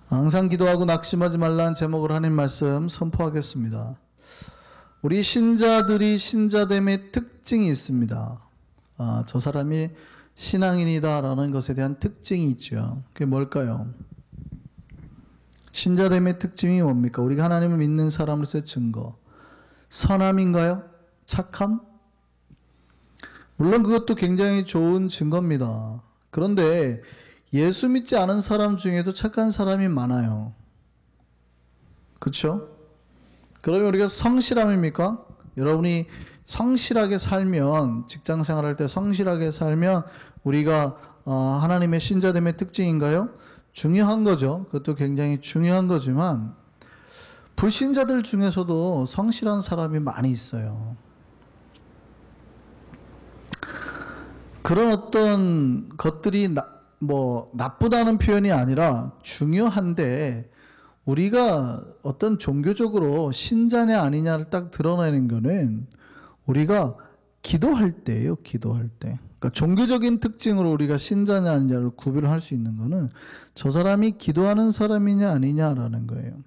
항상 기도하고 낙심하지 말라는 제목으로 하나님 말씀 선포하겠습니다. 우리 신자들이 신자됨의 특징이 있습니다. 저 사람이 신앙인이다라는 것에 대한 특징이 있죠. 그게 뭘까요? 신자됨의 특징이 뭡니까? 우리가 하나님을 믿는 사람으로서의 증거. 선함인가요? 착함? 물론 그것도 굉장히 좋은 증거입니다. 그런데 예수 믿지 않은 사람 중에도 착한 사람이 많아요. 그렇죠? 그러면 우리가 성실함입니까? 여러분이 성실하게 살면, 직장 생활할 때 성실하게 살면 우리가 하나님의 신자됨의 특징인가요? 중요한 거죠. 그것도 굉장히 중요한 거지만 불신자들 중에서도 성실한 사람이 많이 있어요. 그런 어떤 것들이 나쁘다는 표현이 아니라 중요한데, 우리가 어떤 종교적으로 신자냐 아니냐를 딱 드러내는 거는 우리가 기도할 때예요. 기도할 때. 그러니까 종교적인 특징으로 우리가 신자냐 아니냐를 구별을 할 수 있는 거는 저 사람이 기도하는 사람이냐 아니냐라는 거예요.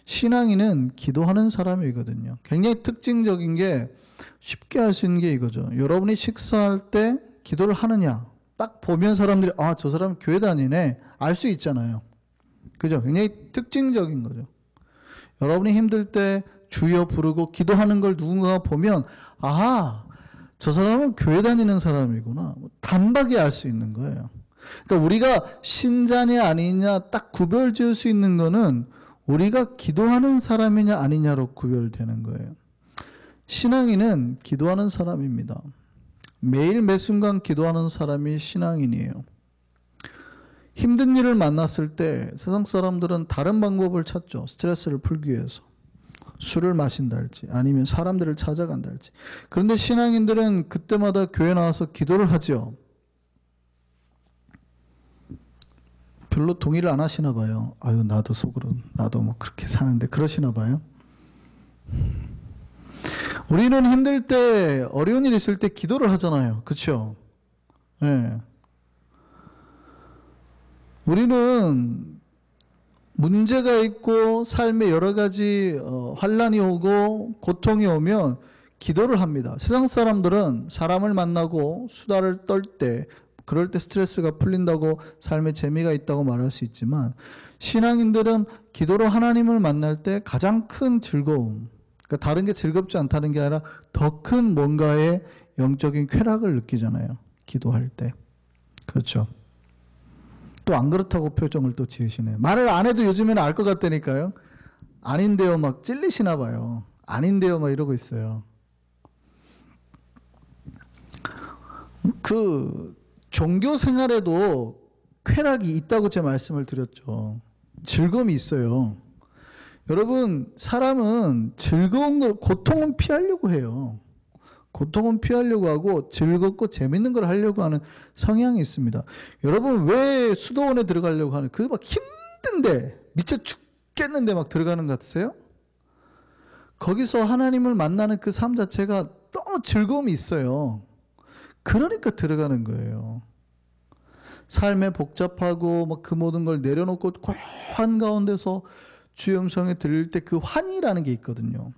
신앙인은 기도하는 사람이거든요. 굉장히 특징적인 게, 쉽게 할 수 있는 게 이거죠. 여러분이 식사할 때 기도를 하느냐, 딱 보면 사람들이 저 사람 교회 다니네 알 수 있잖아요. 그죠? 굉장히 특징적인 거죠. 여러분이 힘들 때 주여 부르고 기도하는 걸 누군가가 보면 저 사람은 교회 다니는 사람이구나, 단박에 알 수 있는 거예요. 그러니까 우리가 신자냐 아니냐 딱 구별 지을 수 있는 거는 우리가 기도하는 사람이냐 아니냐로 구별되는 거예요. 신앙인은 기도하는 사람입니다. 매일 매 순간 기도하는 사람이 신앙인이에요. 힘든 일을 만났을 때 세상 사람들은 다른 방법을 찾죠. 스트레스를 풀기 위해서. 술을 마신달지 아니면 사람들을 찾아간달지. 그런데 신앙인들은 그때마다 교회 나와서 기도를 하죠. 별로 동의를 안 하시나 봐요. 나도 속으로 나도 그렇게 사는데, 그러시나 봐요. 우리는 힘들 때, 어려운 일 있을 때 기도를 하잖아요. 그렇죠? 네. 우리는 문제가 있고 삶에 여러 가지 환난이 오고 고통이 오면 기도를 합니다. 세상 사람들은 사람을 만나고 수다를 떨 때, 그럴 때 스트레스가 풀린다고, 삶에 재미가 있다고 말할 수 있지만, 신앙인들은 기도로 하나님을 만날 때 가장 큰 즐거움, 그러니까 다른 게 즐겁지 않다는 게 아니라 더 큰 뭔가의 영적인 쾌락을 느끼잖아요. 기도할 때. 그렇죠? 또 안 그렇다고 표정을 또 지으시네요. 말을 안 해도 요즘에는 알 것 같다니까요. 아닌데요 막 찔리시나 봐요. 아닌데요 막 이러고 있어요. 종교 생활에도 쾌락이 있다고 제 말씀을 드렸죠. 즐거움이 있어요. 여러분, 사람은 즐거운 걸, 고통은 피하려고 해요. 고통은 피하려고 하고 즐겁고 재밌는 걸 하려고 하는 성향이 있습니다. 여러분, 왜 수도원에 들어가려고 하는, 그거 막 힘든데, 미쳐 죽겠는데 막 들어가는 것 같으세요? 거기서 하나님을 만나는 그 삶 자체가 너무 즐거움이 있어요. 그러니까 들어가는 거예요. 삶에 복잡하고 막 그 모든 걸 내려놓고 고요한 가운데서 주의 음성에 들릴 때 그 환희라는 게 있거든요.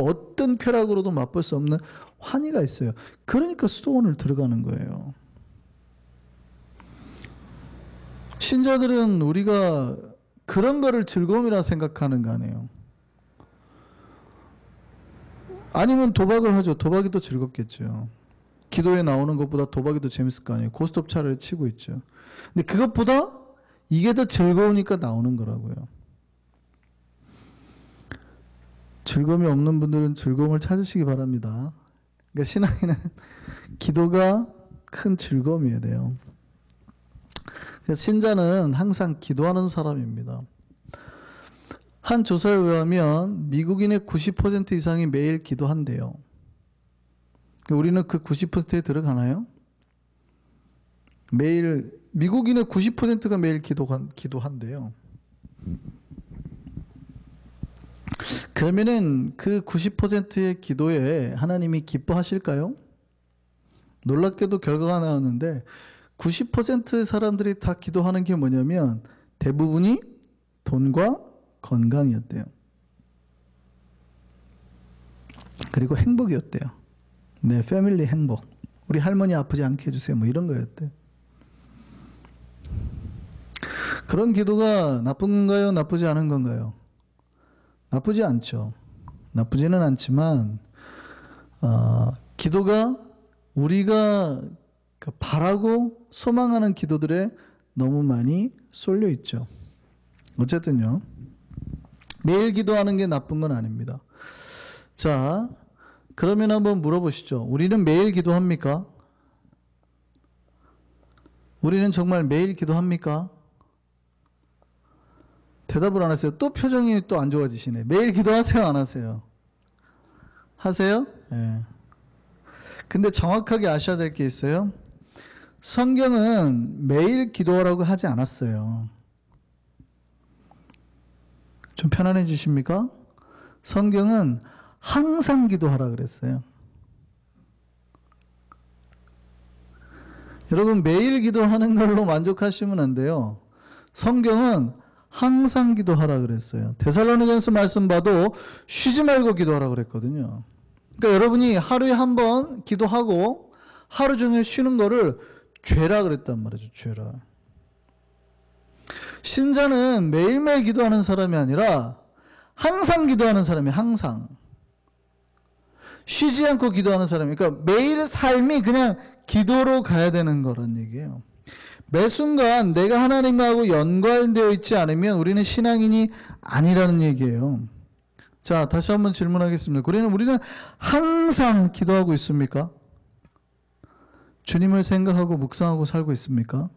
어떤 쾌락으로도 맛볼 수 없는 환희가 있어요. 그러니까 수도원을 들어가는 거예요. 신자들은 우리가 그런 거를 즐거움이라 생각하는 거 아니에요. 아니면 도박을 하죠. 도박이 더 즐겁겠죠. 기도에 나오는 것보다 도박이 더 재밌을 거 아니에요. 고스톱 차를 치고 있죠. 근데 그것보다 이게 더 즐거우니까 나오는 거라고요. 즐거움이 없는 분들은 즐거움을 찾으시기 바랍니다. 그러니까 신앙인은 기도가 큰 즐거움이어야 돼요. 그래서 신자는 항상 기도하는 사람입니다. 한 조사에 의하면 미국인의 90% 이상이 매일 기도한대요. 우리는 그 90%에 들어가나요? 미국인의 90%가 매일 기도한대요. 그러면은 그 90%의 기도에 하나님이 기뻐하실까요? 놀랍게도 결과가 나왔는데 90%의 사람들이 다 기도하는 게 뭐냐면 대부분이 돈과 건강이었대요. 그리고 행복이었대요. 내 패밀리 행복. 우리 할머니 아프지 않게 해주세요. 뭐 이런 거였대요. 그런 기도가 나쁜 건가요? 나쁘지 않은 건가요? 나쁘지 않죠. 나쁘지는 않지만 기도가 우리가 바라고 소망하는 기도들에 너무 많이 쏠려 있죠. 어쨌든요. 매일 기도하는 게 나쁜 건 아닙니다. 자, 그러면 한번 물어보시죠. 우리는 매일 기도합니까? 우리는 정말 매일 기도합니까? 대답을 안 하세요. 또 표정이 또 안 좋아지시네. 매일 기도하세요? 안 하세요? 하세요? 네. 근데 정확하게 아셔야 될 게 있어요. 성경은 매일 기도하라고 하지 않았어요. 좀 편안해지십니까? 성경은 항상 기도하라 그랬어요. 여러분 매일 기도하는 걸로 만족하시면 안 돼요. 성경은 항상 기도하라 그랬어요. 데살로니가서 말씀 봐도 쉬지 말고 기도하라 그랬거든요. 그러니까 여러분이 하루에 한 번 기도하고 하루 종일 쉬는 거를 죄라 그랬단 말이죠. 죄라. 신자는 매일매일 기도하는 사람이 아니라 항상 기도하는 사람이 항상. 쉬지 않고 기도하는 사람이. 그러니까 매일 삶이 그냥 기도로 가야 되는 거란 얘기예요. 매 순간 내가 하나님하고 연관되어 있지 않으면 우리는 신앙인이 아니라는 얘기예요. 자, 다시 한번 질문하겠습니다. 우리는 항상 기도하고 있습니까? 주님을 생각하고 묵상하고 살고 있습니까?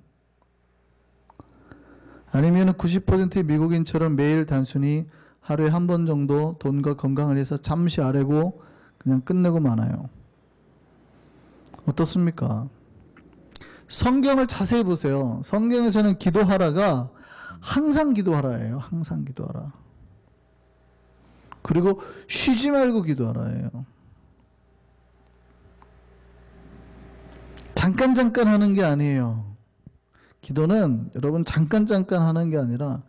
아니면 90%의 미국인처럼 매일 단순히 하루에 한 번 정도 돈과 건강을 위해서 잠시 아뢰고 그냥 끝내고 마나요? 어떻습니까? 성경을 자세히 보세요. 성경에서는 기도하라가 항상 기도하라예요. 항상 기도하라. 그리고 쉬지 말고 기도하라예요. 잠깐 하는 게 아니에요. 기도는 여러분 잠깐 하는 게 아니라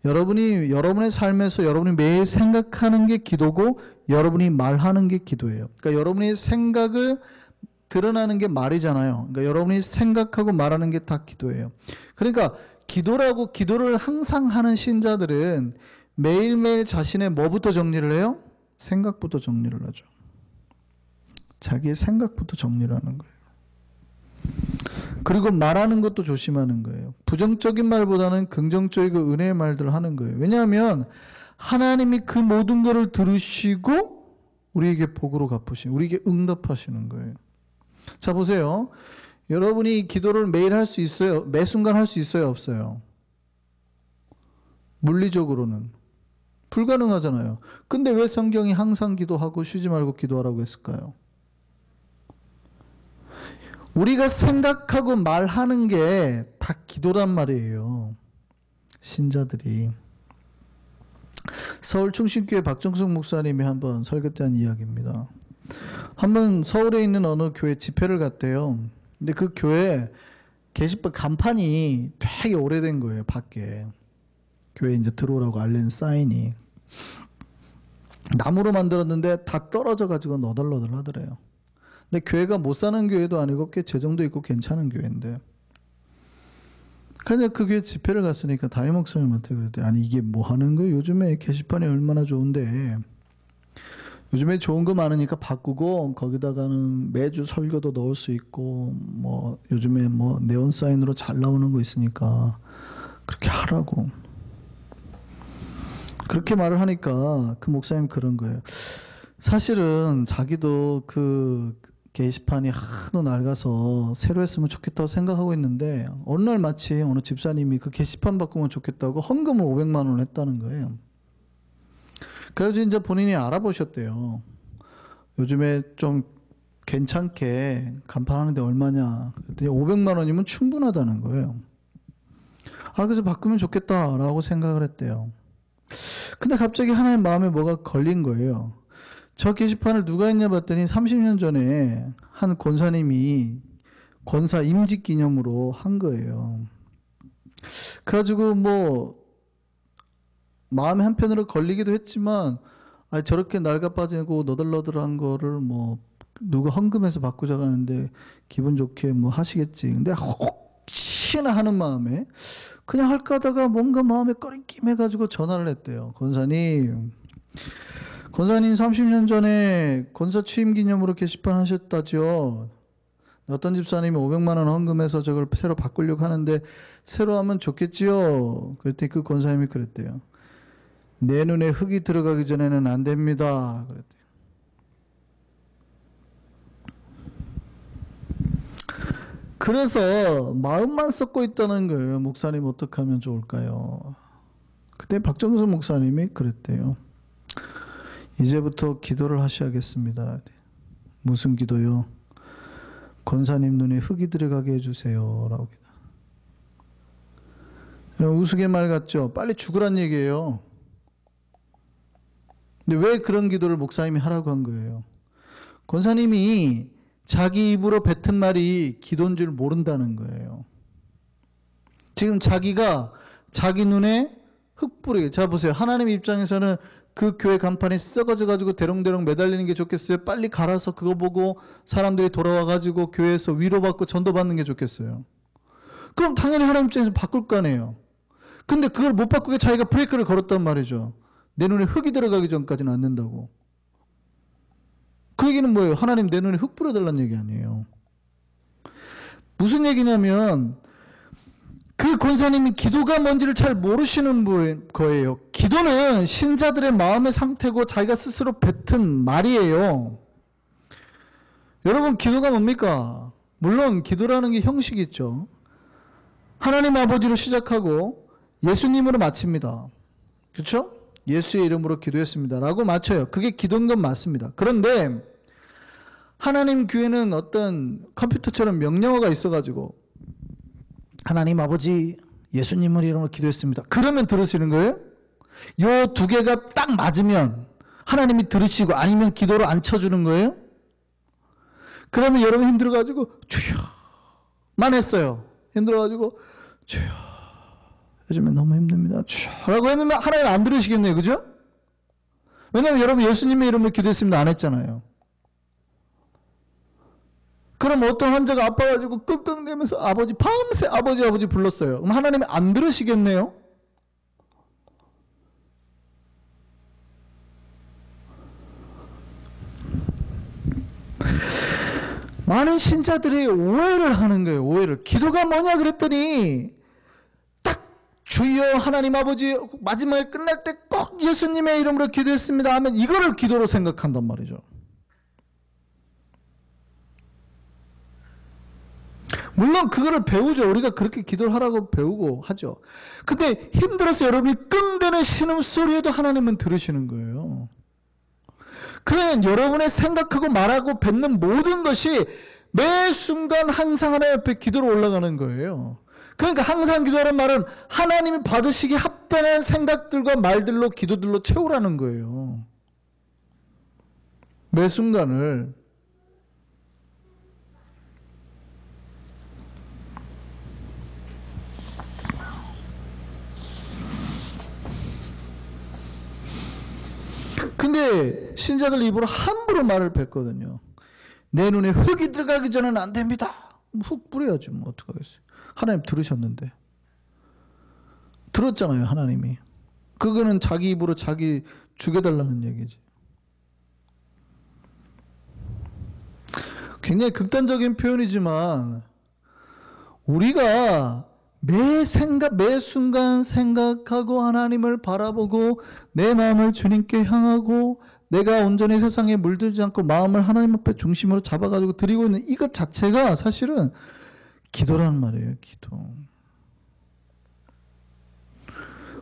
여러분이 여러분의 삶에서 여러분이 매일 생각하는 게 기도고 여러분이 말하는 게 기도예요. 그러니까 여러분의 생각을 드러나는 게 말이잖아요. 그러니까 여러분이 생각하고 말하는 게 다 기도예요. 그러니까 기도를 항상 하는 신자들은 매일매일 자신의 뭐부터 정리를 해요? 생각부터 정리를 하죠. 자기의 생각부터 정리를 하는 거예요. 그리고 말하는 것도 조심하는 거예요. 부정적인 말보다는 긍정적이고 은혜의 말들을 하는 거예요. 왜냐하면 하나님이 그 모든 것을 들으시고 우리에게 복으로 갚으시고 우리에게 응답하시는 거예요. 자, 보세요. 여러분이 기도를 매일 할 수 있어요? 매 순간 할 수 있어요? 없어요? 물리적으로는 불가능하잖아요. 근데 왜 성경이 항상 기도하고 쉬지 말고 기도하라고 했을까요? 우리가 생각하고 말하는 게 다 기도란 말이에요. 신자들이. 서울 충신교회 박정숙 목사님이 한번 설교 때 한 이야기입니다. 한번 서울에 있는 어느 교회 집회를 갔대요. 근데 그 교회 게시판 간판이 되게 오래된 거예요. 밖에. 교회에 이제 들어오라고 알리는 사인이. 나무로 만들었는데 다 떨어져 가지고 너덜너덜 하더래요. 근데 교회가 못 사는 교회도 아니고 꽤 재정도 있고 괜찮은 교회인데. 그냥 그 교회 집회를 갔으니까 담임 목사님한테 그랬대. 아니 이게 뭐 하는 거예요? 요즘에 게시판이 얼마나 좋은데. 요즘에 좋은 거 많으니까 바꾸고 거기다가는 매주 설교도 넣을 수 있고 뭐 요즘에 뭐 네온 사인으로 잘 나오는 거 있으니까 그렇게 하라고. 그렇게 말을 하니까 그 목사님 그런 거예요. 사실은 자기도 그 게시판이 하도 낡아서 새로 했으면 좋겠다고 생각하고 있는데 어느 날 마치 어느 집사님이 그 게시판 바꾸면 좋겠다고 헌금을 500만 원을 했다는 거예요. 그래서 이제 본인이 알아보셨대요. 요즘에 좀 괜찮게 간판하는데 얼마냐. 그랬더니 500만 원이면 충분하다는 거예요. 그래서 바꾸면 좋겠다라고 생각을 했대요. 근데 갑자기 하나의 마음에 뭐가 걸린 거예요. 저 게시판을 누가 했냐 봤더니 30년 전에 한 권사님이 권사 임직 기념으로 한 거예요. 그래가지고 뭐 마음의 한편으로 걸리기도 했지만 저렇게 낡아 빠지고 너덜너덜한 거를 뭐 누가 헌금해서 바꾸자고 하는데 기분 좋게 뭐 하시겠지. 근데 혹시나 하는 마음에 그냥 할까 하다가 뭔가 마음에 꺼림김 해가지고 전화를 했대요. 권사님 30년 전에 권사 취임 기념으로 게시판 하셨다죠. 어떤 집사님이 500만 원 헌금해서 저걸 새로 바꾸려고 하는데 새로 하면 좋겠지요. 그랬더니 그 권사님이 그랬대요. 내 눈에 흙이 들어가기 전에는 안 됩니다. 그랬대요. 그래서 마음만 썩고 있다는 거예요. 목사님 어떻게 하면 좋을까요? 그때 박정수 목사님이 그랬대요. 이제부터 기도를 하셔야겠습니다. 무슨 기도요? 권사님 눈에 흙이 들어가게 해주세요. 라고. 우스갯말 같죠? 빨리 죽으란 얘기예요. 근데 왜 그런 기도를 목사님이 하라고 한 거예요? 권사님이 자기 입으로 뱉은 말이 기도인 줄 모른다는 거예요. 지금 자기가 자기 눈에 흙 뿌리게. 자 보세요. 하나님 입장에서는 그 교회 간판이 썩어져가지고 대롱대롱 매달리는 게 좋겠어요? 빨리 갈아서 그거 보고 사람들이 돌아와가지고 교회에서 위로받고 전도받는 게 좋겠어요? 그럼 당연히 하나님 입장에서 바꿀 거 아니에요. 근데 그걸 못 바꾸게 자기가 브레이크를 걸었단 말이죠. 내 눈에 흙이 들어가기 전까지는 안 된다고. 그 얘기는 뭐예요? 하나님 내 눈에 흙 뿌려달라는 얘기 아니에요. 무슨 얘기냐면 그 권사님이 기도가 뭔지를 잘 모르시는 거예요. 기도는 신자들의 마음의 상태고 자기가 스스로 뱉은 말이에요. 여러분 기도가 뭡니까? 물론 기도라는 게 형식이 있죠. 하나님 아버지로 시작하고 예수님으로 마칩니다. 그렇죠? 예수의 이름으로 기도했습니다. 라고 마쳐요. 그게 기도인 건 맞습니다. 그런데 하나님 교회는 어떤 컴퓨터처럼 명령어가 있어가지고 하나님 아버지 예수님을 이름으로 기도했습니다. 그러면 들으시는 거예요? 요 두 개가 딱 맞으면 하나님이 들으시고 아니면 기도를 안 쳐주는 거예요? 그러면 여러분 힘들어가지고 주여만 했어요. 힘들어가지고 주여 요즘에 너무 힘듭니다. 라고 했으면 하나님 안 들으시겠네요. 그죠? 왜냐하면 여러분 예수님의 이름으로 기도했습니다. 안 했잖아요. 그럼 어떤 환자가 아파가지고 끙끙대면서 아버지 밤새 아버지 불렀어요. 그럼 하나님이 안 들으시겠네요. 많은 신자들이 오해를 하는 거예요. 오해를. 기도가 뭐냐 그랬더니 딱 주여 하나님 아버지 마지막에 끝날 때 꼭 예수님의 이름으로 기도했습니다 하면 이거를 기도로 생각한단 말이죠. 물론 그거를 배우죠. 우리가 그렇게 기도를 하라고 배우고 하죠. 근데 힘들어서 여러분이 끙대는 신음소리에도 하나님은 들으시는 거예요. 그러면 여러분의 생각하고 말하고 뱉는 모든 것이 매 순간 항상 하나님 앞에 기도로 올라가는 거예요. 그러니까 항상 기도하는 말은 하나님이 받으시기 합당한 생각들과 말들로 기도들로 채우라는 거예요. 매 순간을. 근데 신자들 입으로 함부로 말을 뱉거든요. 내 눈에 흙이 들어가기 전에는 안 됩니다. 흙 뿌려야지 뭐 어떡하겠어요. 하나님 들으셨는데. 들었잖아요 하나님이. 그거는 자기 입으로 자기 죽여달라는 얘기지. 굉장히 극단적인 표현이지만 우리가 매 순간 생각하고 하나님을 바라보고 내 마음을 주님께 향하고 내가 온전히 세상에 물들지 않고 마음을 하나님 앞에 중심으로 잡아가지고 드리고 있는 이것 자체가 사실은 기도란 말이에요. 기도.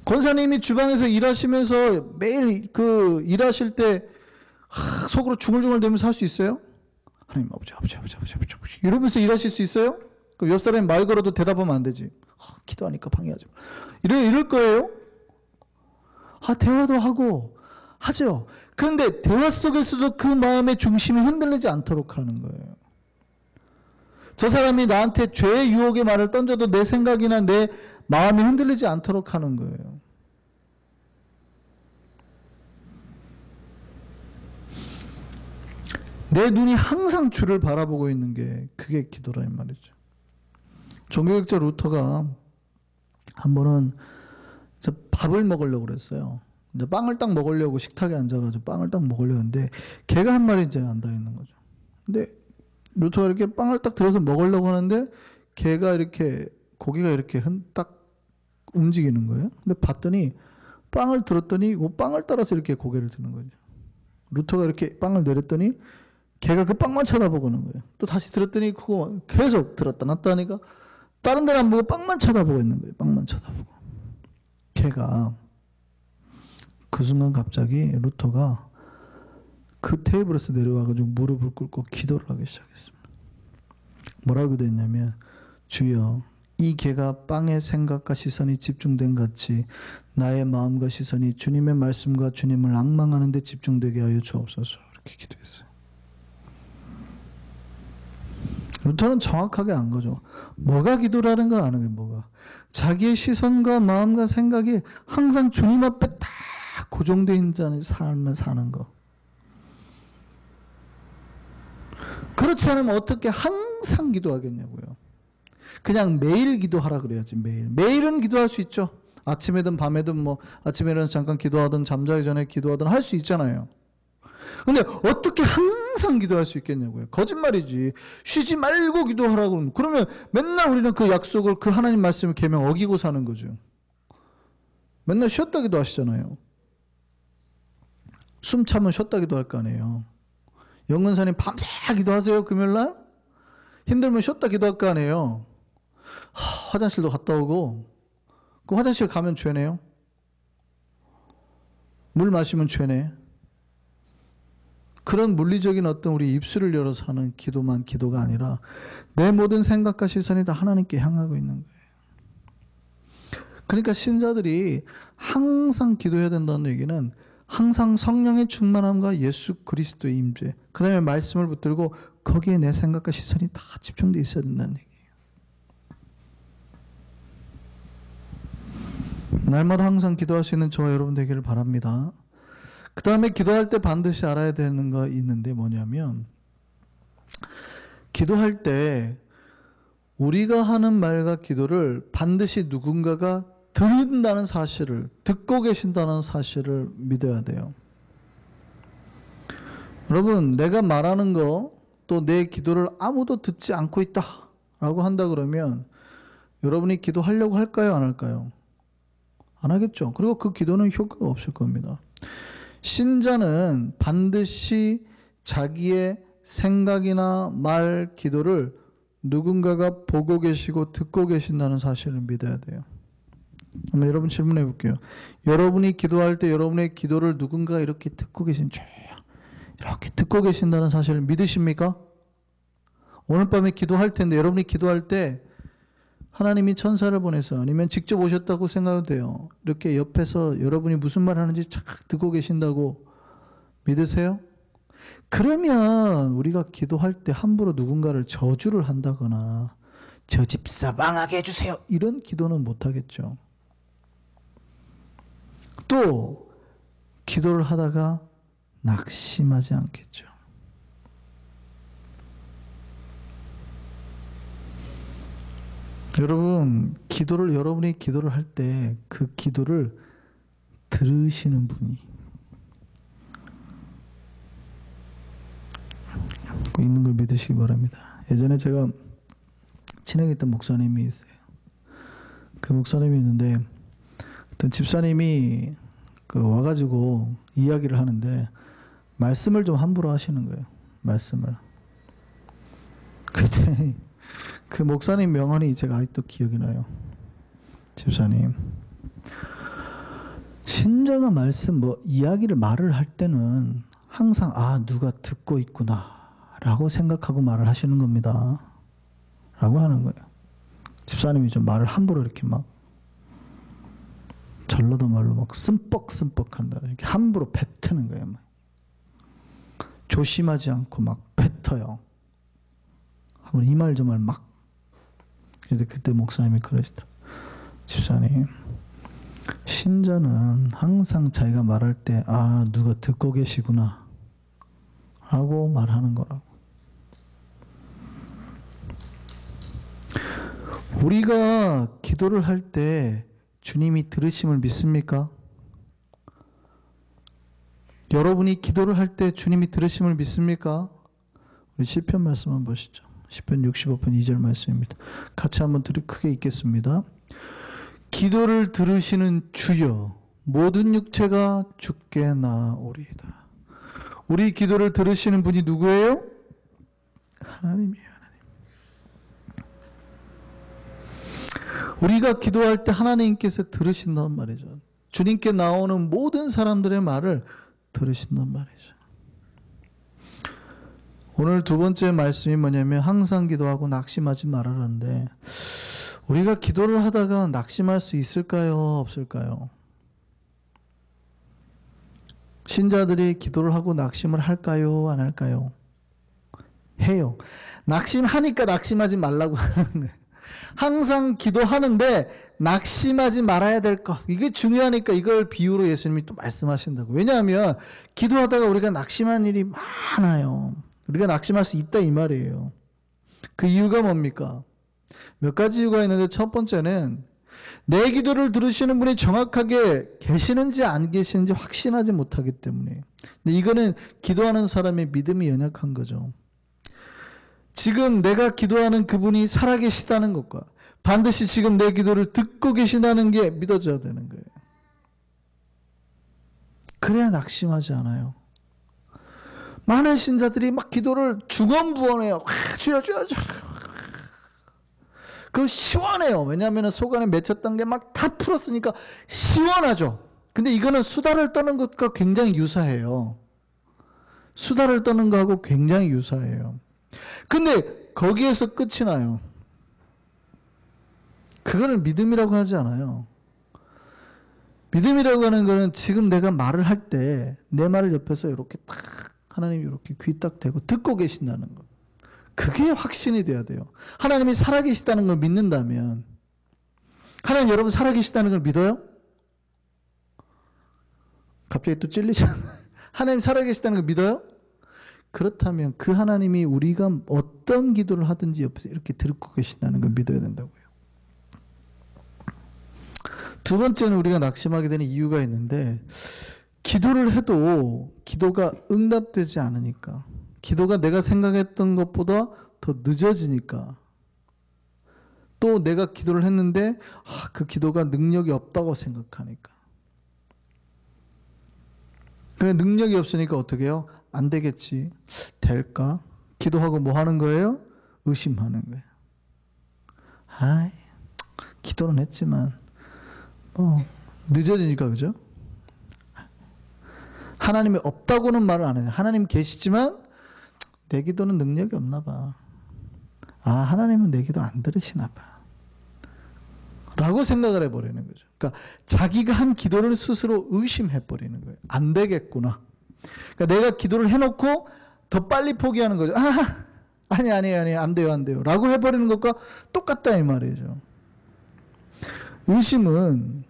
권사님이 주방에서 일하시면서 매일 그 일하실 때 속으로 중얼중얼대면서 할 수 있어요? 하나님 아버지 이러면서 일하실 수 있어요? 그럼 옆 사람이 말 걸어도 대답하면 안 되지. 기도하니까 방해하지. 이럴 거예요? 대화도 하고 하죠. 그런데 대화 속에서도 그 마음의 중심이 흔들리지 않도록 하는 거예요. 저 사람이 나한테 죄의 유혹의 말을 던져도 내 생각이나 내 마음이 흔들리지 않도록 하는 거예요. 내 눈이 항상 주를 바라보고 있는 게 그게 기도라 이 말이죠. 종교학자 루터가 한 번은 밥을 먹으려고 그랬어요. 이제 빵을 딱 먹으려고 식탁에 앉아가지고 빵을 딱 먹으려고 했는데 개가 한 마리 이제 앉아 있는 거죠. 근데 루터가 이렇게 빵을 딱 들어서 먹으려고 하는데 개가 이렇게 고기가 이렇게 딱 움직이는 거예요. 근데 봤더니 빵을 들었더니 그 빵을 따라서 이렇게 고개를 드는 거죠. 루터가 이렇게 빵을 내렸더니 걔가 그 빵만 쳐다보고는 거예요. 또 다시 들었더니 그거 계속 들었다 놨다 하니까 다른 데는 안 보고 빵만 쳐다보고 있는 거예요. 빵만 쳐다보고. 걔가 그 순간 갑자기 루터가 그 테이블에서 내려와가지고 무릎을 꿇고 기도를 하기 시작했습니다. 뭐라고 됐냐면 주여 이 개가 빵의 생각과 시선이 집중된 같이 나의 마음과 시선이 주님의 말씀과 주님을 앙망하는 데 집중되게 하여 주옵소서. 이렇게 기도했어요. 루터는 정확하게 안 거죠. 뭐가 기도라는 거 아는 게 뭐가. 자기의 시선과 마음과 생각이 항상 주님 앞에 딱 고정되어 있는 삶을 사는 거. 그렇지 않으면 어떻게 항상 기도하겠냐고요. 그냥 매일 기도하라 그래야지. 매일은 기도할 수 있죠. 아침에든 밤에든 뭐 아침에 일어나서 잠깐 기도하든 잠자기 전에 기도하든 할 수 있잖아요. 근데 어떻게 항상 기도할 수 있겠냐고요. 거짓말이지. 쉬지 말고 기도하라고 그러면 맨날 우리는 그 약속을 그 하나님 말씀을 계명 어기고 사는 거죠. 맨날 쉬었다 기도하시잖아요. 숨 참으면 쉬었다 기도할 거 아니에요. 영근사님 밤새 기도하세요. 금요일날? 힘들면 쉬었다 기도할 거 아니에요. 화장실도 갔다 오고 그 화장실 가면 죄네요. 물 마시면 죄네. 그런 물리적인 어떤 우리 입술을 열어서 하는 기도만 기도가 아니라 내 모든 생각과 시선이 다 하나님께 향하고 있는 거예요. 그러니까 신자들이 항상 기도해야 된다는 얘기는 항상 성령의 충만함과 예수 그리스도의 임재, 그 다음에 말씀을 붙들고 거기에 내 생각과 시선이 다 집중되어 있어야 된다는 얘기예요. 날마다 항상 기도할 수 있는 저와 여러분 되기를 바랍니다. 그 다음에 기도할 때 반드시 알아야 되는 거 있는데 뭐냐면 기도할 때 우리가 하는 말과 기도를 반드시 누군가가 듣는다는 사실을, 듣고 계신다는 사실을 믿어야 돼요. 여러분, 내가 말하는 거, 또 내 기도를 아무도 듣지 않고 있다 라고 한다 그러면 여러분이 기도하려고 할까요? 안 할까요? 안 하겠죠. 그리고 그 기도는 효과가 없을 겁니다. 신자는 반드시 자기의 생각이나 말, 기도를 누군가가 보고 계시고 듣고 계신다는 사실을 믿어야 돼요. 한번 여러분 질문해 볼게요. 여러분이 기도할 때 여러분의 기도를 누군가 이렇게 듣고 계신 죄야. 이렇게 듣고 계신다는 사실을 믿으십니까? 오늘 밤에 기도할 텐데 여러분이 기도할 때 하나님이 천사를 보내서 아니면 직접 오셨다고 생각해도 돼요. 이렇게 옆에서 여러분이 무슨 말 하는지 착 듣고 계신다고 믿으세요? 그러면 우리가 기도할 때 함부로 누군가를 저주를 한다거나 저 집사 망하게 해주세요 이런 기도는 못하겠죠. 또 기도를 하다가 낙심하지 않겠죠. 여러분, 여러분이 기도를 할 때 그 기도를 들으시는 분이 있는 걸 믿으시기 바랍니다. 예전에 제가 친하게 있던 목사님이 있어요. 그 목사님이 있는데 어떤 집사님이 와가지고 이야기를 하는데 말씀을 좀 함부로 하시는 거예요. 말씀을. 그때 그 목사님 명언이 제가 아직도 기억이 나요. 집사님, 신자가 말을 할 때는 항상 누가 듣고 있구나 라고 생각하고 말을 하시는 겁니다 라고 하는 거예요. 집사님이 좀 말을 함부로 이렇게 막 전라도 말로 막 씀뻑씀뻑 한다. 이렇게 함부로 뱉는 거예요. 막. 조심하지 않고 막 뱉어요. 이 말 저 말 막. 그때 목사님이 그러시더라. 집사님, 신자는 항상 자기가 말할 때 누가 듣고 계시구나 라고 말하는 거라고. 우리가 기도를 할 때 주님이 들으심을 믿습니까? 여러분이 기도를 할 때 주님이 들으심을 믿습니까? 우리 시편 말씀 한번 보시죠. 시편 65편 2절 말씀입니다. 같이 한번 크게 읽겠습니다. 기도를 들으시는 주여, 모든 육체가 주께 나아오리이다. 우리 기도를 들으시는 분이 누구예요? 하나님이에요. 우리가 기도할 때 하나님께서 들으신단 말이죠. 주님께 나오는 모든 사람들의 말을 들으신단 말이죠. 오늘 두 번째 말씀이 뭐냐면 항상 기도하고 낙심하지 말아라는데, 우리가 기도를 하다가 낙심할 수 있을까요? 없을까요? 신자들이 기도를 하고 낙심을 할까요? 안 할까요? 해요. 낙심하니까 낙심하지 말라고 하는 거예요. 항상 기도하는데 낙심하지 말아야 될 것, 이게 중요하니까 이걸 비유로 예수님이 또 말씀하신다고. 왜냐하면 기도하다가 우리가 낙심한 일이 많아요. 우리가 낙심할 수 있다 이 말이에요. 그 이유가 뭡니까? 몇 가지 이유가 있는데, 첫 번째는 내 기도를 들으시는 분이 정확하게 계시는지 안 계시는지 확신하지 못하기 때문에. 근데 이거는 기도하는 사람의 믿음이 연약한 거죠. 지금 내가 기도하는 그분이 살아계시다는 것과 반드시 지금 내 기도를 듣고 계신다는 게 믿어져야 되는 거예요. 그래야 낙심하지 않아요. 많은 신자들이 막 기도를 중언부언해요. 주여 주여 주여. 그거 시원해요. 왜냐하면 속 안에 맺혔던 게 막 다 풀었으니까 시원하죠. 근데 이거는 수다를 떠는 것과 굉장히 유사해요. 수다를 떠는 거하고 굉장히 유사해요. 근데 거기에서 끝이 나요. 그거를 믿음이라고 하지 않아요. 믿음이라고 하는 거는 지금 내가 말을 할 때 내 말을 옆에서 이렇게 딱 하나님이 이렇게 귀 딱 대고 듣고 계신다는 것. 그게 확신이 돼야 돼요. 하나님이 살아계시다는 걸 믿는다면, 하나님 여러분 살아계시다는 걸 믿어요? 갑자기 또 찔리잖아요. 하나님 살아계시다는 걸 믿어요? 그렇다면 그 하나님이 우리가 어떤 기도를 하든지 옆에서 이렇게 듣고 계신다는 걸 믿어야 된다고요. 두 번째는 우리가 낙심하게 되는 이유가 있는데, 기도를 해도 기도가 응답되지 않으니까, 기도가 내가 생각했던 것보다 더 늦어지니까, 또 내가 기도를 했는데 그 기도가 능력이 없다고 생각하니까. 그래, 능력이 없으니까 어떻게 해요? 안 되겠지. 될까? 기도하고 뭐 하는 거예요? 의심하는 거예요. 기도는 했지만 늦어지니까, 그죠? 하나님이 없다고는 말을 안 해요. 하나님 계시지만 내 기도는 능력이 없나 봐. 하나님은 내 기도 안 들으시나 봐. 라고 생각을 해버리는 거죠. 그러니까 자기가 한 기도를 스스로 의심해버리는 거예요. 안 되겠구나. 그러니까 내가 기도를 해놓고 더 빨리 포기하는 거죠. 아니, 안 돼요. 라고 해버리는 것과 똑같다 이 말이죠. 의심은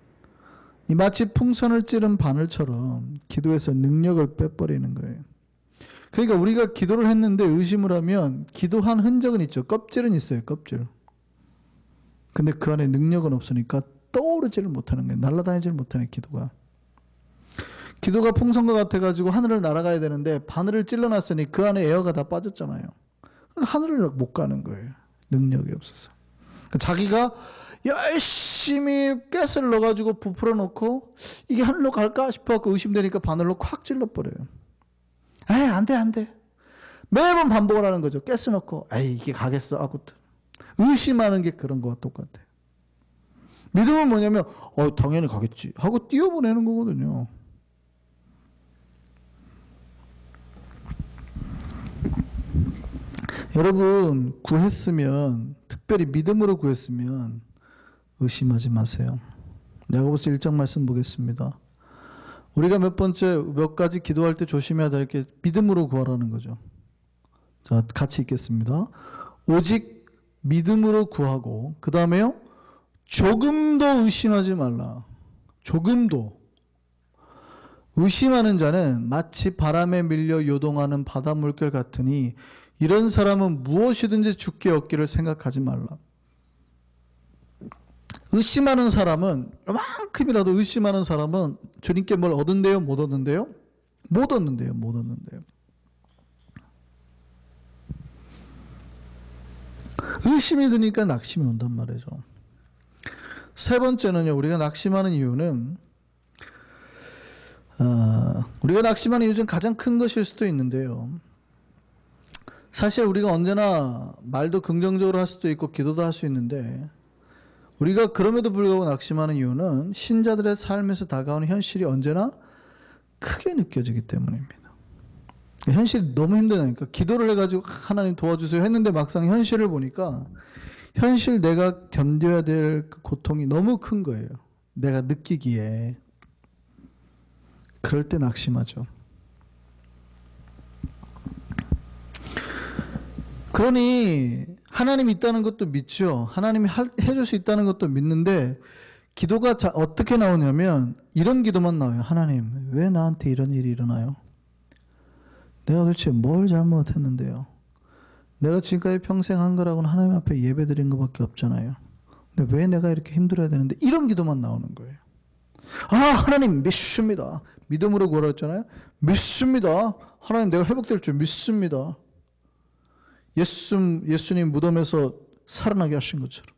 마치 풍선을 찌른 바늘처럼 기도에서 능력을 빼버리는 거예요. 그러니까 우리가 기도를 했는데 의심을 하면 기도한 흔적은 있죠. 껍질은 있어요. 껍질. 근데 그 안에 능력은 없으니까 떠오르지를 못하는 거예요. 날아다니지를 못하는 기도가. 기도가 풍선과 같아가지고 하늘을 날아가야 되는데 바늘을 찔러놨으니 그 안에 에어가 다 빠졌잖아요. 그러니까 하늘을 못 가는 거예요. 능력이 없어서. 그러니까 자기가 열심히 가스를 넣어가지고 부풀어 놓고 이게 하늘로 갈까 싶어서 의심되니까 바늘로 콱 찔러버려요. 안 돼. 매번 반복을 하는 거죠. 가스 넣고 이게 가겠어 하고 의심하는 게 그런 거와 똑같아요. 믿음은 뭐냐면 당연히 가겠지 하고 띄워보내는 거거든요. 여러분 구했으면, 특별히 믿음으로 구했으면 의심하지 마세요. 야고보서 1장 말씀 보겠습니다. 우리가 몇 가지 기도할 때 조심해야 될 게 믿음으로 구하라는 거죠. 자, 같이 읽겠습니다. 오직 믿음으로 구하고 그 다음에요 조금도 의심하지 말라. 조금도. 의심하는 자는 마치 바람에 밀려 요동하는 바다 물결 같으니 이런 사람은 무엇이든지 죽게 얻기를 생각하지 말라. 의심하는 사람은, 요만큼이라도 의심하는 사람은 주님께 뭘 얻은대요? 못 얻는데요? 못 얻는데요. 못 얻는데요. 의심이 드니까 낙심이 온단 말이죠. 세 번째는요, 우리가 낙심하는 이유는 우리가 낙심하는 이유 중 가장 큰 것일 수도 있는데요. 사실 우리가 언제나 말도 긍정적으로 할 수도 있고 기도도 할 수 있는데 우리가 그럼에도 불구하고 낙심하는 이유는 신자들의 삶에서 다가오는 현실이 언제나 크게 느껴지기 때문입니다. 현실이 너무 힘드니까 기도를 해가지고 하나님 도와주세요 했는데 막상 현실을 보니까 현실 내가 견뎌야 될 그 고통이 너무 큰 거예요. 내가 느끼기에. 그럴 때 낙심하죠. 그러니 하나님이 있다는 것도 믿죠. 하나님이 해줄 수 있다는 것도 믿는데 기도가 어떻게 나오냐면 이런 기도만 나와요. 하나님, 왜 나한테 이런 일이 일어나요? 내가 도대체 뭘 잘못했는데요? 내가 지금까지 평생 한 거라고는 하나님 앞에 예배 드린 것밖에 없잖아요. 근데 왜 내가 이렇게 힘들어야 되는데? 이런 기도만 나오는 거예요. 아, 하나님 믿습니다. 믿음으로 구하라 했잖아요. 믿습니다. 하나님 내가 회복될 줄 믿습니다. 예수님 무덤에서 살아나게 하신 것처럼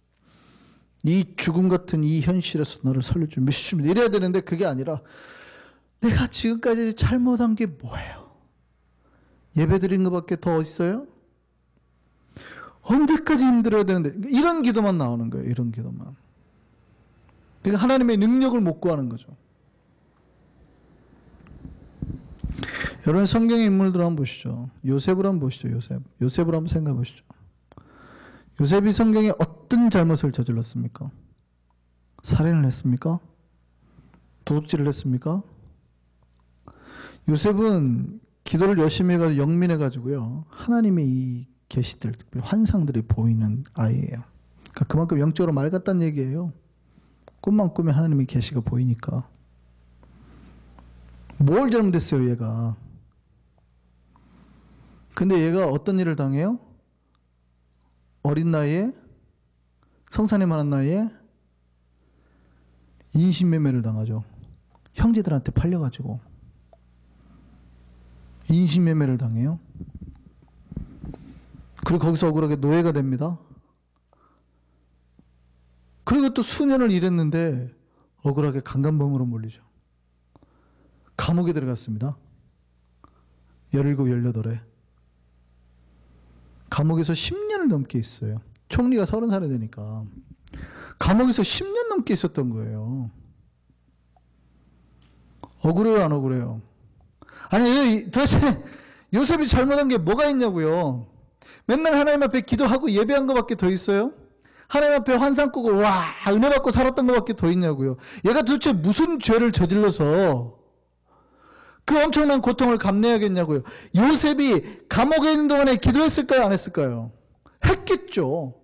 이 죽음 같은 이 현실에서 너를 살릴 줄 믿습니다. 이래야 되는데 그게 아니라 내가 지금까지 잘못한 게 뭐예요? 예배 드린 것밖에 더 있어요? 언제까지 힘들어야 되는데? 이런 기도만 나오는 거예요. 이런 기도만. 그러니까 하나님의 능력을 못 구하는 거죠. 여러분 성경의 인물들 한번 보시죠. 요셉을 한번 보시죠. 요셉을 한번 생각해 보시죠. 요셉이 성경에 어떤 잘못을 저질렀습니까? 살인을 했습니까? 도둑질을 했습니까? 요셉은 기도를 열심히 해가지고 영민해가지고요. 하나님의 이 계시들, 특별히 환상들이 보이는 아이예요. 그러니까 그만큼 영적으로 맑았다는 얘기예요. 꿈만 꾸면 하나님의 계시가 보이니까. 뭘 잘못했어요, 얘가? 근데 얘가 어떤 일을 당해요? 어린 나이에, 성산이만한 나이에 인신매매를 당하죠. 형제들한테 팔려가지고 인신매매를 당해요. 그리고 거기서 억울하게 노예가 됩니다. 그리고 또 수년을 일했는데 억울하게 강간범으로 몰리죠. 감옥에 들어갔습니다. 17, 18에. 감옥에서 10년을 넘게 있어요. 총리가 30살이 되니까. 감옥에서 10년 넘게 있었던 거예요. 억울해요, 안 억울해요? 아니, 도대체 요셉이 잘못한 게 뭐가 있냐고요? 맨날 하나님 앞에 기도하고 예배한 것밖에 더 있어요? 하나님 앞에 환상 꾸고 와 은혜 받고 살았던 것밖에 더 있냐고요? 얘가 도대체 무슨 죄를 저질러서 그 엄청난 고통을 감내하겠냐고요? 요셉이 감옥에 있는 동안에 기도했을까요? 안 했을까요? 했겠죠.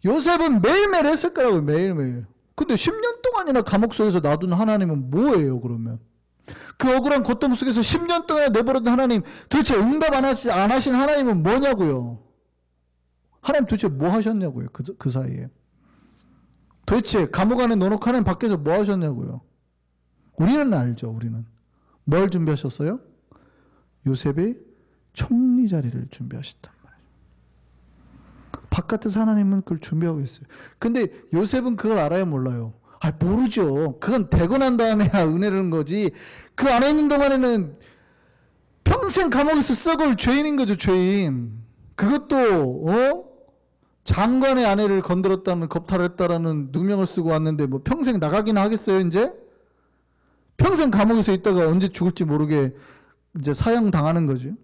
요셉은 매일매일 했을 거라고요. 매일매일. 근데 10년 동안이나 감옥 속에서 놔둔 하나님은 뭐예요, 그러면? 그 억울한 고통 속에서 10년 동안 내버려둔 하나님, 도대체 응답 안 하신 하나님은 뭐냐고요? 하나님 도대체 뭐 하셨냐고요, 그 사이에. 도대체 감옥 안에 넣어놓고 하나님 밖에서 뭐 하셨냐고요? 우리는 알죠, 우리는. 뭘 준비하셨어요? 요셉이 총리 자리를 준비하셨단 말이에요. 바깥에서 하나님은 그걸 준비하고 있어요. 근데 요셉은 그걸 알아요, 몰라요? 아, 모르죠. 그건 되고 난 다음에야 은혜라는 거지. 그 안에 있는 동안에는 평생 감옥에서 썩을 죄인인 거죠, 죄인. 그것도 장관의 아내를 건드렸다는, 겁탈했다라는 누명을 쓰고 왔는데 뭐 평생 나가긴 하겠어요, 이제? 평생 감옥에서 있다가 언제 죽을지 모르게 이제 사형 당하는 거죠.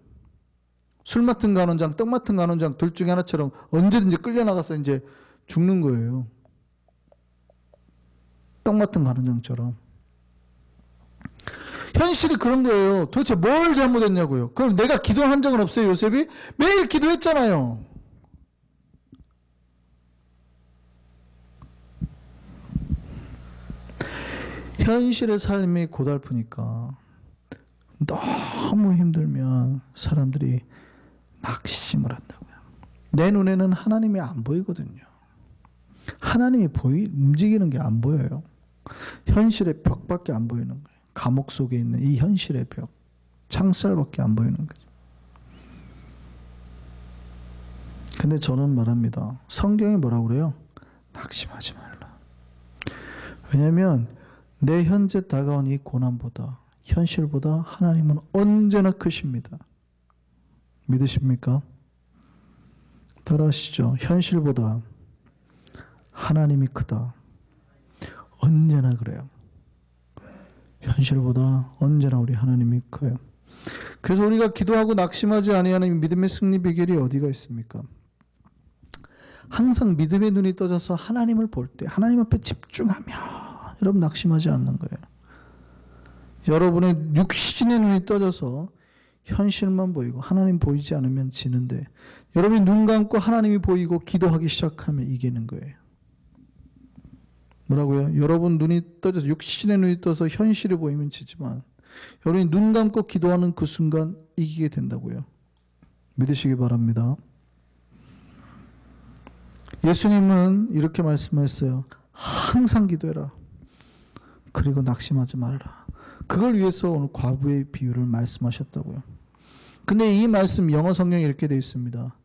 술 맡은 간원장, 떡 맡은 간원장 둘 중에 하나처럼 언제든지 끌려나가서 이제 죽는 거예요. 떡 맡은 간원장처럼. 현실이 그런 거예요. 도대체 뭘 잘못했냐고요. 그럼 내가 기도한 적은 없어요, 요셉이? 매일 기도했잖아요. 현실의 삶이 고달프니까 너무 힘들면 사람들이 낙심을 한다고요. 내 눈에는 하나님이 안 보이거든요. 하나님이 움직이는 게 안 보여요. 현실의 벽밖에 안 보이는 거예요. 감옥 속에 있는 이 현실의 벽, 창살밖에 안 보이는 거죠. 근데 저는 말합니다. 성경이 뭐라고 그래요? 낙심하지 말라. 왜냐하면 내 현재 다가온 이 고난보다, 현실보다 하나님은 언제나 크십니다. 믿으십니까? 따라하시죠. 현실보다 하나님이 크다. 언제나 그래요. 현실보다 언제나 우리 하나님이 커요. 그래서 우리가 기도하고 낙심하지 아니하는 믿음의 승리 비결이 어디가 있습니까? 항상 믿음의 눈이 떠져서 하나님을 볼 때, 하나님 앞에 집중하면 여러분 낙심하지 않는 거예요. 여러분의 육신의 눈이 떠져서 현실만 보이고 하나님 보이지 않으면 지는데, 여러분이 눈 감고 하나님이 보이고 기도하기 시작하면 이기는 거예요. 뭐라고요? 여러분 눈이 떠져서, 육신의 눈이 떠서 현실이 보이면 지지만 여러분이 눈 감고 기도하는 그 순간 이기게 된다고요. 믿으시기 바랍니다. 예수님은 이렇게 말씀하셨어요. 항상 기도해라. 그리고 낙심하지 말아라. 그걸 위해서 오늘 과부의 비유를 말씀하셨다고요. 근데 이 말씀 영어 성경에 이렇게 되어 있습니다.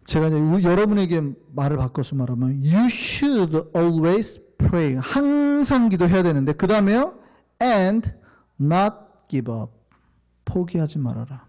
제가 이제 여러분에게 말을 바꿔서 말하면 You should always pray. 항상 기도해야 되는데 그 다음에요. And not give up. 포기하지 말아라.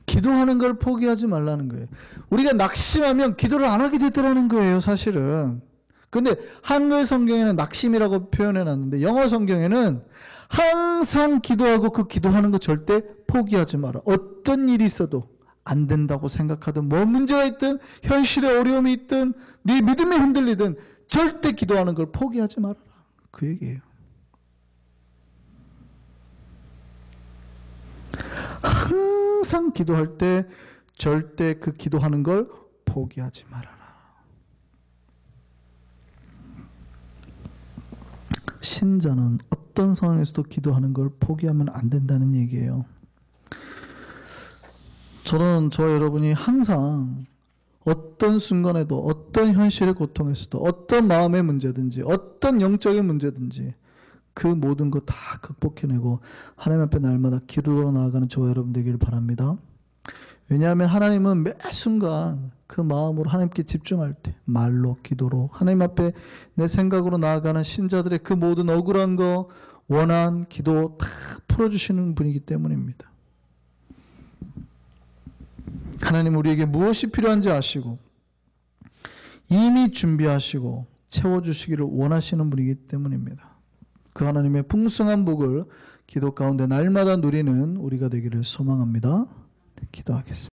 기도하는 걸 포기하지 말라는 거예요. 우리가 낙심하면 기도를 안 하게 되더라는 거예요, 사실은. 근데 한글 성경에는 낙심이라고 표현해 놨는데 영어 성경에는 항상 기도하고 그 기도하는 거 절대 포기하지 마라. 어떤 일이 있어도 안 된다고 생각하든 뭐 문제가 있든 현실에 어려움이 있든 네 믿음이 흔들리든 절대 기도하는 걸 포기하지 말아라. 그 얘기예요. 항상 기도할 때 절대 그 기도하는 걸 포기하지 말아라. 신자는 어떤 상황에서도 기도하는 걸 포기하면 안 된다는 얘기예요. 저는 저 여러분이 항상 어떤 순간에도 어떤 현실의 고통에서도 어떤 마음의 문제든지 어떤 영적인 문제든지 그 모든 거 다 극복해내고 하나님 앞에 날마다 기도로 나아가는 저와 여러분 되기를 바랍니다. 왜냐하면 하나님은 매 순간 그 마음으로 하나님께 집중할 때 말로 기도로 하나님 앞에 내 생각으로 나아가는 신자들의 그 모든 억울한 거 원한 기도 다 풀어주시는 분이기 때문입니다. 하나님 우리에게 무엇이 필요한지 아시고 이미 준비하시고 채워주시기를 원하시는 분이기 때문입니다. 그 하나님의 풍성한 복을 기도 가운데 날마다 누리는 우리가 되기를 소망합니다. 기도하겠습니다.